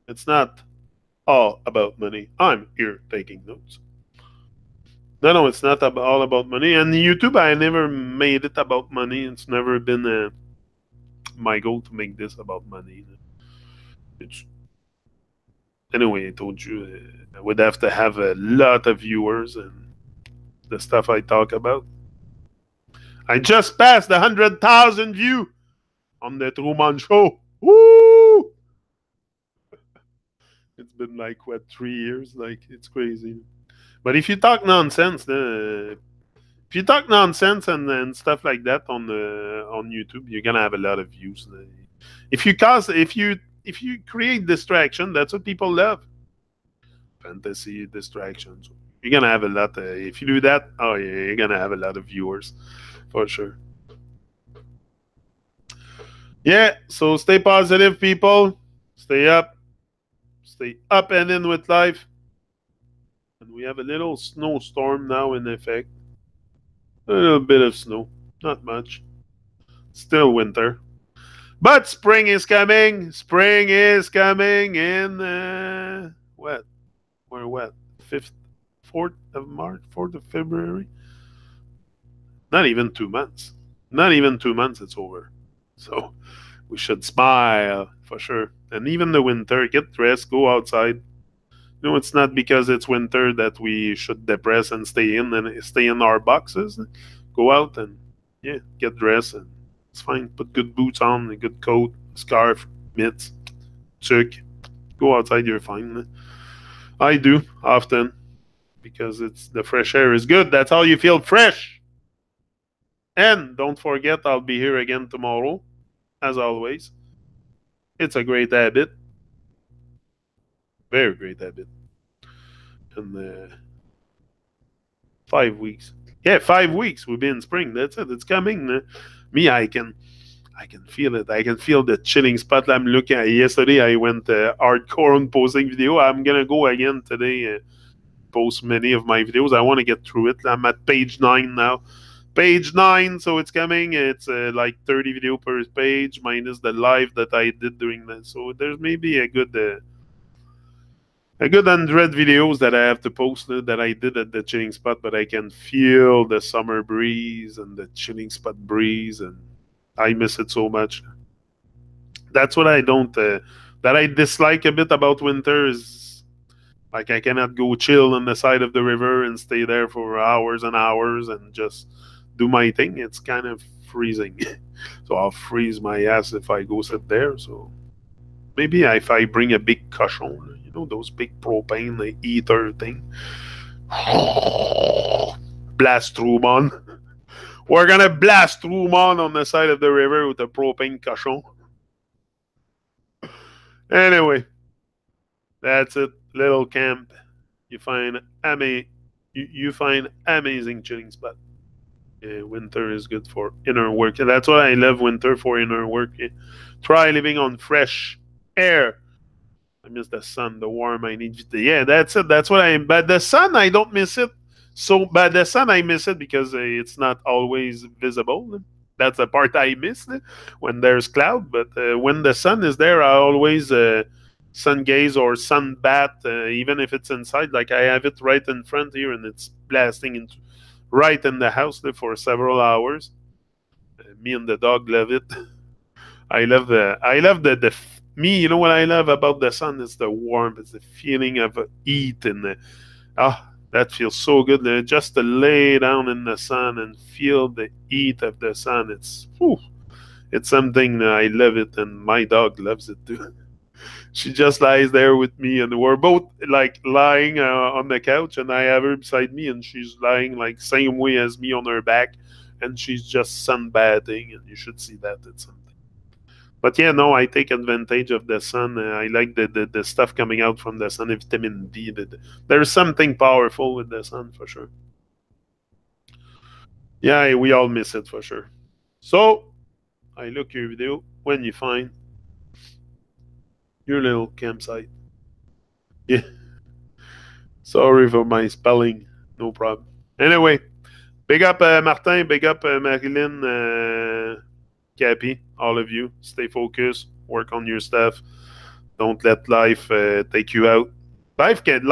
it's not all about money. I'm here taking notes. No, it's not all about money. And YouTube, I never made it about money. It's never been my goal to make this about money. It's, anyway, I told you I would have to have a lot of viewers and the stuff I talk about. I just passed the 100,000 view on the Truman Show. Woo! It's been like what 3 years? Like it's crazy. But if you talk nonsense, if you talk nonsense and stuff like that on YouTube, you're gonna have a lot of views. If you create distraction, that's what people love. Fantasy distractions. You're gonna have a lot. If you do that, oh yeah, you're gonna have a lot of viewers for sure. Yeah. So stay positive, people. Stay up. Stay up and in with life. And we have a little snowstorm now in effect. A little bit of snow, not much. Still winter. But spring is coming. Spring is coming in what? We're what? 5th, 4th of March, 4th of February. Not even 2 months. Not even 2 months. It's over. So we should smile for sure. And even the winter, get dressed, go outside. It's not because it's winter that we should depress and stay in our boxes. Go out and yeah, get dressed and it's fine. Put good boots on, a good coat, scarf, mitts, toque. Go outside, you're fine. I do often because it's the fresh air is good. That's how you feel fresh. And don't forget, I'll be here again tomorrow, as always. It's a great habit. Very great habit. And 5 weeks. Yeah, 5 weeks. We'll be in spring. That's it. It's coming. Me, I can I can feel it. I can feel the chilling spot. I'm looking at yesterday. I went hardcore on posting video. I'm gonna go again today. Post many of my videos. I want to get through it. I'm at page 9 now. Page 9, so it's coming. It's like 30 video per page minus the live that I did during that. So there's maybe a good 100 videos that I have to post that I did at the chilling spot, but I can feel the summer breeze and the chilling spot breeze, and I miss it so much. That's what I don't that I dislike a bit about winter is like I cannot go chill on the side of the river and stay there for hours and hours and just do my thing. It's kind of freezing. So I'll freeze my ass if I go sit there. So maybe if I bring a big cochon, you know, those big propane heater thing. Blast through on. We're gonna blast through on the side of the river with a propane cochon. Anyway, that's it. Little camp. You find you find amazing chilling spot. Winter is good for inner work. And that's why I love winter for inner work. Try living on fresh air. I miss the sun, the warm. I need yeah, that's it. That's what I. But the sun, I don't miss it. So, but the sun, I miss it because it's not always visible. That's the part I miss when there's cloud. But when the sun is there, I always sun gaze or sun bat, even if it's inside. Like I have it right in front here, and it's blasting into right in the house for several hours. Me and the dog love it. I love the me. You know what I love about the sun is the warmth. It's the feeling of heat and that feels so good. Just to lay down in the sun and feel the heat of the sun. It's something I love it, and my dog loves it too. She just lies there with me, and we're both like lying on the couch, and I have her beside me, and she's lying like same way as me on her back, and she's just sunbathing, and you should see that. It's something. But yeah, no, I take advantage of the sun. I like the stuff coming out from the sun, vitamin D. There's something powerful with the sun for sure. Yeah, we all miss it for sure. So, I look your video when you find your little campsite. Yeah. Sorry for my spelling. No problem. Anyway, big up Martin, big up Marilyn, Cappy, all of you. Stay focused. Work on your stuff. Don't let life take you out. Life can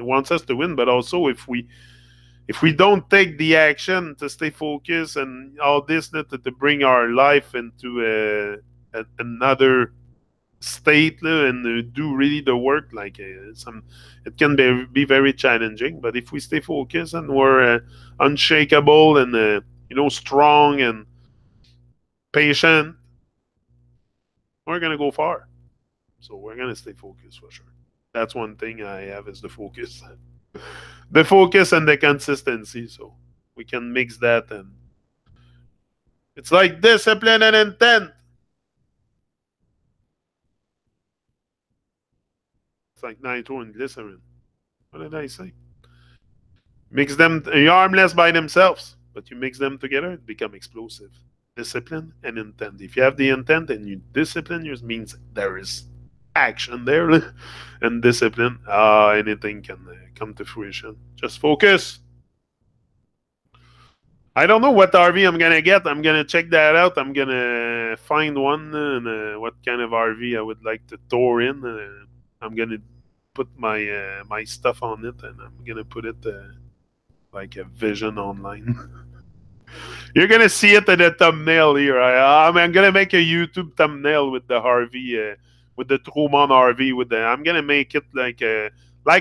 wants us to win, but also if we don't take the action to stay focused and all this to bring our life into another state and do really the work, like it can be very challenging. But if we stay focused and we're unshakable and strong and patient, we're gonna go far. So we're gonna stay focused for sure. That's one thing I have is the focus. The focus and the consistency, so we can mix that, and it's like discipline and intent. It's like nitro and glycerin. What did I say? Mix them. You're harmless by themselves, but you mix them together, it become explosive. Discipline and intent. If you have the intent and you discipline, it means there is action there, and discipline. Anything can come to fruition. Just focus. I don't know what RV I'm gonna get. I'm gonna check that out. I'm gonna find one and what kind of RV I would like to tour in. I'm gonna put my my stuff on it, and I'm gonna put it like a vision online. You're gonna see it in the thumbnail here. I'm gonna make a YouTube thumbnail with the RV, with the Truman RV. I'm gonna make it like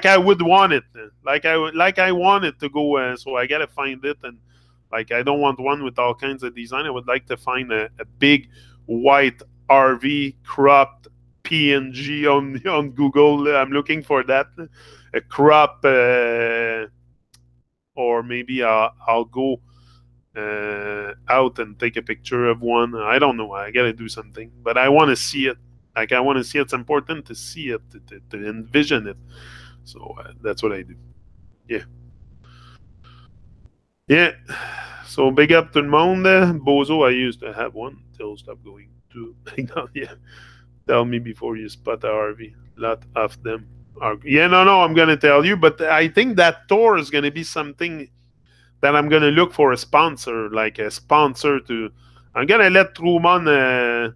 I would want it, like I want it to go. So I gotta find it, and like I don't want one with all kinds of design. I would like to find a big white RV cropped PNG on Google. I'm looking for that, a crop, or maybe I'll go out and take a picture of one. I don't know. I gotta do something, but I want to see it. Like I want to see it. It's important to see it, to envision it. So that's what I do. Yeah. Yeah. So big up to the monde. Bozo, I used to have one till stop going to McDonald's. Yeah. Tell me before you spot a RV. Lot of them are. Yeah, no, I'm gonna tell you, but I think that tour is gonna be something that I'm gonna look for a sponsor, like a sponsor to. I'm gonna let Truman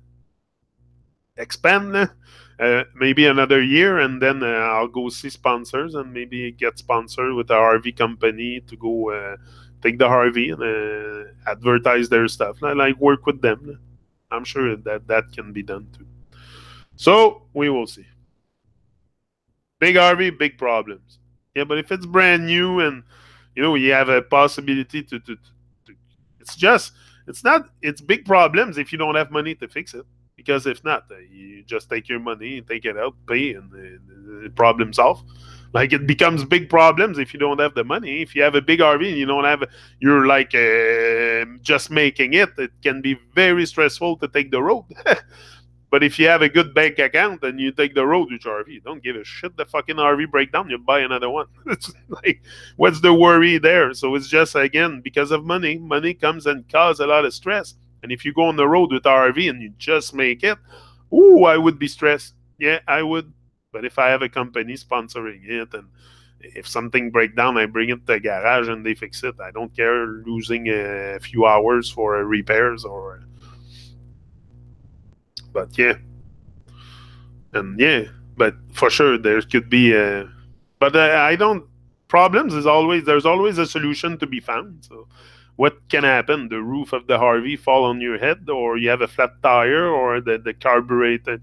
expand maybe another year, and then I'll go see sponsors and maybe get sponsored with a RV company to go take the RV and advertise their stuff. Like work with them. I'm sure that that can be done too. So we will see. Big RV, big problems. Yeah, but if it's brand new and you have a possibility to it's just it's not it's big problems if you don't have money to fix it. Because if not, you just take your money, take it out, pay, and the problem solved. Like it becomes big problems if you don't have the money. If you have a big RV and you don't have, you're like just making it. It can be very stressful to take the road. But if you have a good bank account and you take the road with your RV, you don't give a shit. The fucking RV break down, you buy another one. It's like, what's the worry there? So it's just again because of money. Money comes and cause a lot of stress. And if you go on the road with RV and you just make it, ooh, I would be stressed. Yeah, I would. But if I have a company sponsoring it and if something break down, I bring it to the garage and they fix it. I don't care losing a few hours for repairs or. But yeah, and yeah, but for sure there could be but I don't problems is always there's always a solution to be found. So what can happen? The roof of the RV fall on your head, or you have a flat tire, or the carburetor,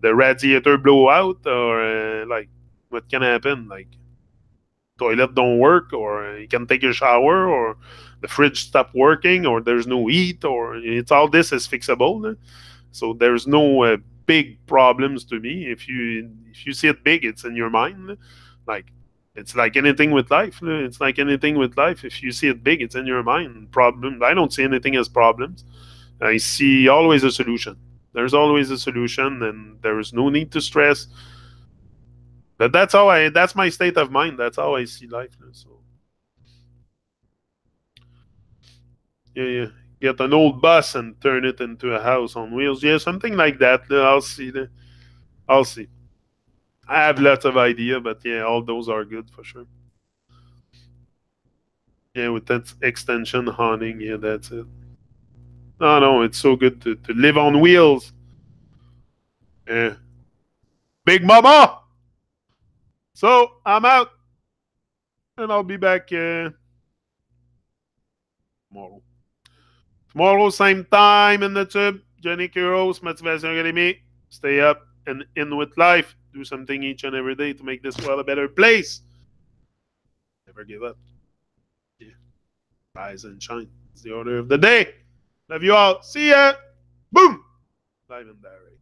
the radiator blow out, or like what can happen? Like toilet don't work, or you can take a shower, or the fridge stop working, or there's no heat, or it's all this is fixable. So there's no big problems to me. If you see it big, it's in your mind. Like it's like anything with life. It's like anything with life. If you see it big, it's in your mind. Problem. I don't see anything as problems. I see always a solution. There's always a solution, and there is no need to stress. But that's how I. That's my state of mind. That's how I see life. So yeah. Get an old bus and turn it into a house on wheels. Yeah, something like that. I'll see. I'll see. I have lots of idea, but yeah, all those are good for sure. Yeah, with that extension haunting, yeah, that's it. No, it's so good to live on wheels. Yeah. Big Mama! So I'm out, and I'll be back tomorrow. Tomorrow, same time in the tube. Jenny Kuros, Motivation Academy. Stay up and in with life. Do something each and every day to make this world a better place. Never give up. Yeah. Rise and shine. It's the order of the day. Love you all. See ya. Boom. Live and direct.